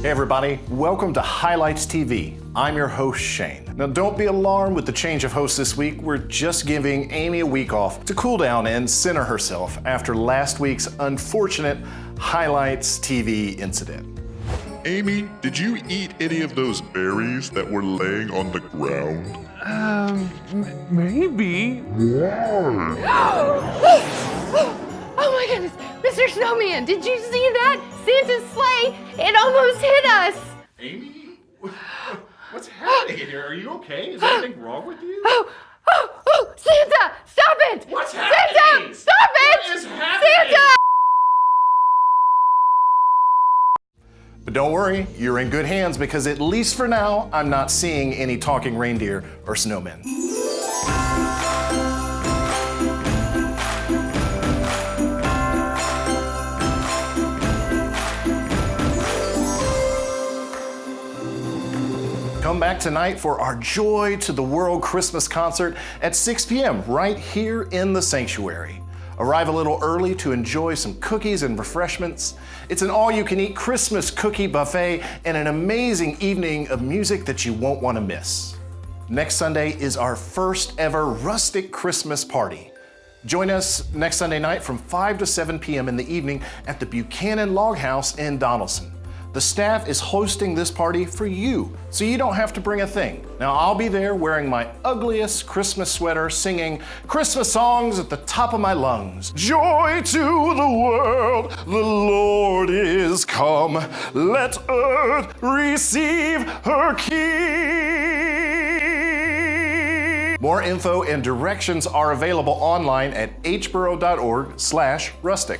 Hey everybody, welcome to Highlights TV. I'm your host, Shane. Now don't be alarmed with the change of host this week. We're just giving Amy a week off to cool down and center herself after last week's unfortunate Highlights TV incident. Amy, did you eat any of those berries that were laying on the ground? Maybe. Oh my goodness, Mr. Snowman, did you see that? Santa's sleigh, it almost hit us. Amy, what's happening here? Are you okay? Is anything wrong with you? Oh, Santa, stop it! What's happening? Santa, stop it! What is happening? Santa! But don't worry, you're in good hands because at least for now, I'm not seeing any talking reindeer or snowmen. Come back tonight for our Joy to the World Christmas concert at 6 p.m. right here in the sanctuary. Arrive a little early to enjoy some cookies and refreshments. It's an all-you-can-eat Christmas cookie buffet and an amazing evening of music that you won't want to miss. Next Sunday is our first ever rustic Christmas party. Join us next Sunday night from 5 to 7 p.m. in the evening at the Buchanan Log House in Donaldson. The staff is hosting this party for you, so you don't have to bring a thing. Now, I'll be there wearing my ugliest Christmas sweater, singing Christmas songs at the top of my lungs. Joy to the world, the Lord is come. Let earth receive her King. More info and directions are available online at hborough.org/rustic.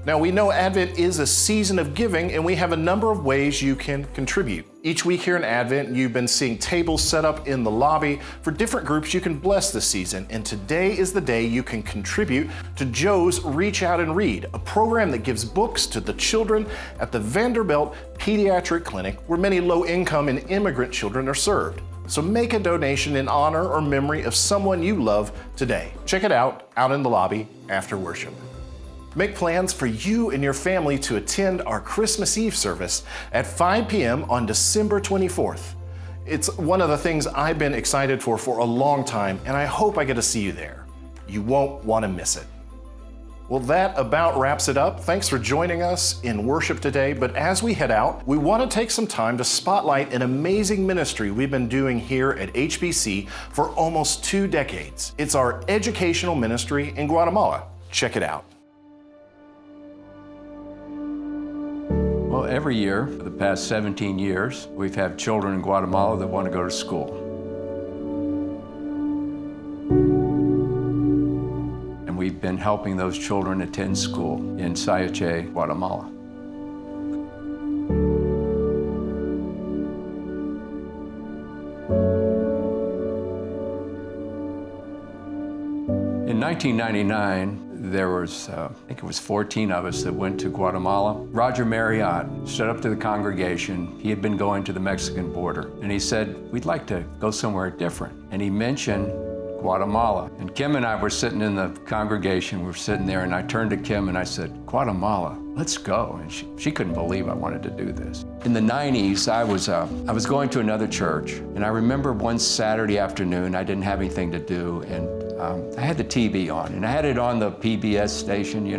Now, we know Advent is a season of giving, and we have a number of ways you can contribute. Each week here in Advent, you've been seeing tables set up in the lobby for different groups you can bless this season, and today is the day you can contribute to Joe's Reach Out and Read, a program that gives books to the children at the Vanderbilt Pediatric Clinic, where many low-income and immigrant children are served. So make a donation in honor or memory of someone you love today. Check it out in the lobby after worship. Make plans for you and your family to attend our Christmas Eve service at 5 p.m. on December 24th. It's one of the things I've been excited for a long time, and I hope I get to see you there. You won't want to miss it. Well, that about wraps it up. Thanks for joining us in worship today, but as we head out, we want to take some time to spotlight an amazing ministry we've been doing here at HBC for almost 2 decades. It's our educational ministry in Guatemala. Check it out. Well, every year for the past 17 years, we've had children in Guatemala that want to go to school. And we've been helping those children attend school in Sayache, Guatemala. In 1999, there was, I think it was 14 of us that went to Guatemala. Roger Marriott stood up to the congregation. He had been going to the Mexican border, and he said, we'd like to go somewhere different. And he mentioned Guatemala. And Kim and I were sitting in the congregation, we were sitting there, and I turned to Kim and I said, Guatemala, let's go. And she couldn't believe I wanted to do this. In the 90s, I was going to another church, and I remember one Saturday afternoon, I didn't have anything to do, and I had the TV on, and I had it on the PBS station,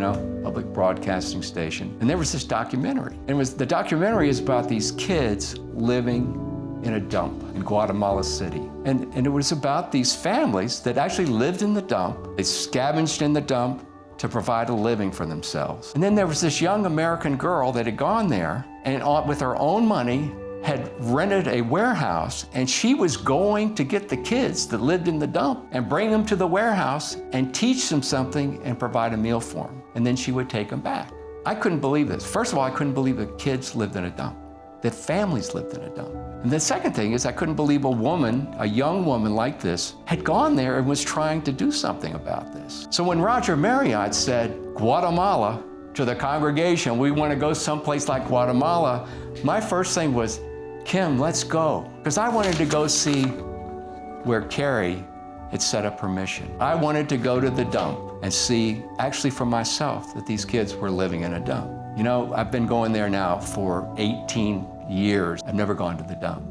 public broadcasting station. And there was this documentary. And the documentary is about these kids living in a dump in Guatemala City. And it was about these families that actually lived in the dump. They scavenged in the dump to provide a living for themselves. And then there was this young American girl that had gone there and with her own money had rented a warehouse, and she was going to get the kids that lived in the dump and bring them to the warehouse and teach them something and provide a meal for them. And then she would take them back. I couldn't believe this. First of all, I couldn't believe that kids lived in a dump, that families lived in a dump. And the second thing is I couldn't believe a young woman like this, had gone there and was trying to do something about this. So when Roger Marriott said, Guatemala, to the congregation, we want to go someplace like Guatemala, my first thing was, Kim, let's go. Because I wanted to go see where Carrie had set up her mission. I wanted to go to the dump and see, actually for myself, that these kids were living in a dump. You know, I've been going there now for 18 years. I've never gone to the dump.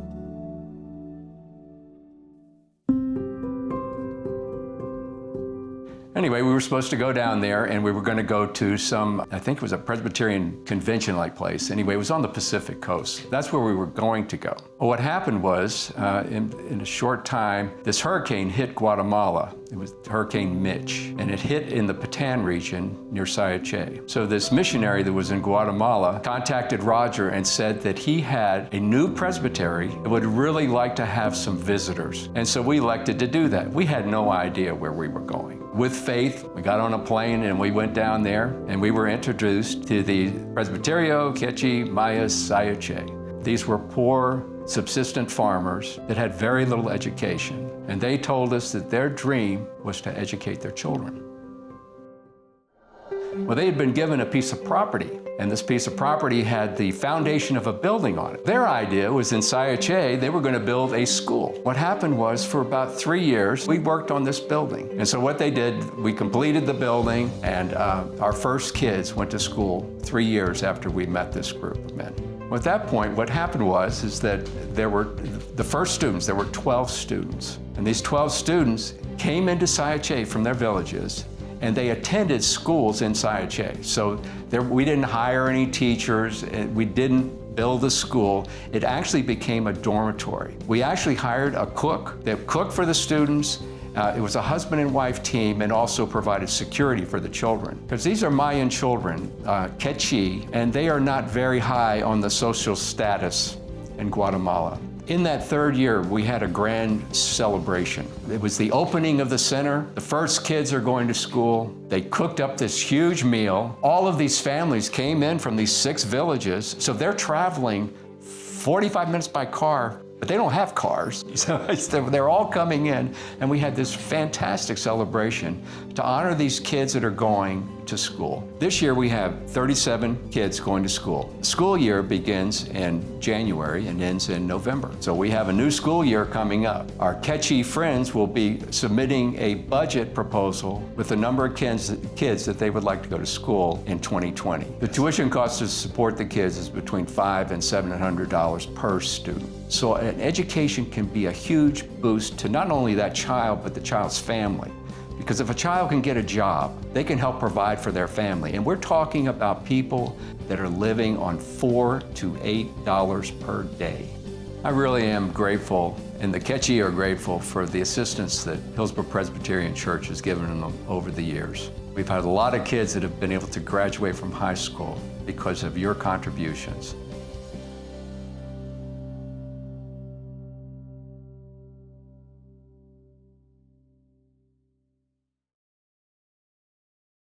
Anyway, we were supposed to go down there and we were going to go to some, I think it was a Presbyterian convention-like place. Anyway, it was on the Pacific coast. That's where we were going to go. Well, what happened was, in a short time, this hurricane hit Guatemala. It was Hurricane Mitch, and it hit in the Patan region near Sayachay. So this missionary that was in Guatemala contacted Roger and said that he had a new presbytery that would really like to have some visitors. And so we elected to do that. We had no idea where we were going. With faith, we got on a plane and we went down there and we were introduced to the Presbyterio Quechua Mayas Sayachay. These were poor, subsistent farmers that had very little education, and they told us that their dream was to educate their children. Well, they had been given a piece of property, and this piece of property had the foundation of a building on it. Their idea was in Sayachay, they were going to build a school. What happened was, for about 3 years, we worked on this building. And so what they did, we completed the building, and our first kids went to school 3 years after we met this group of men. At that point, what happened was that there were the first students, there were 12 students. And these 12 students came into Sayachay from their villages, and they attended schools in Sayachay. So we didn't hire any teachers, we didn't build a school. It actually became a dormitory. We actually hired a cook that cooked for the students. It was a husband and wife team, and also provided security for the children. Because these are Mayan children, Quechua, and they are not very high on the social status in Guatemala. In that third year, we had a grand celebration. It was the opening of the center. The first kids are going to school. They cooked up this huge meal. All of these families came in from these 6 villages, so they're traveling 45 minutes by car, but they don't have cars. So they're all coming in, and we had this fantastic celebration to honor these kids that are going to school. This year we have 37 kids going to school. The school year begins in January and ends in November. So we have a new school year coming up. Our Quechua friends will be submitting a budget proposal with the number of kids that they would like to go to school in 2020. The tuition cost to support the kids is between $500 and $700 per student. So an education can be a huge boost to not only that child, but the child's family. Because if a child can get a job, they can help provide for their family. And we're talking about people that are living on $4 to $8 per day. I really am grateful, and the Quechua are grateful for the assistance that Hillsborough Presbyterian Church has given them over the years. We've had a lot of kids that have been able to graduate from high school because of your contributions.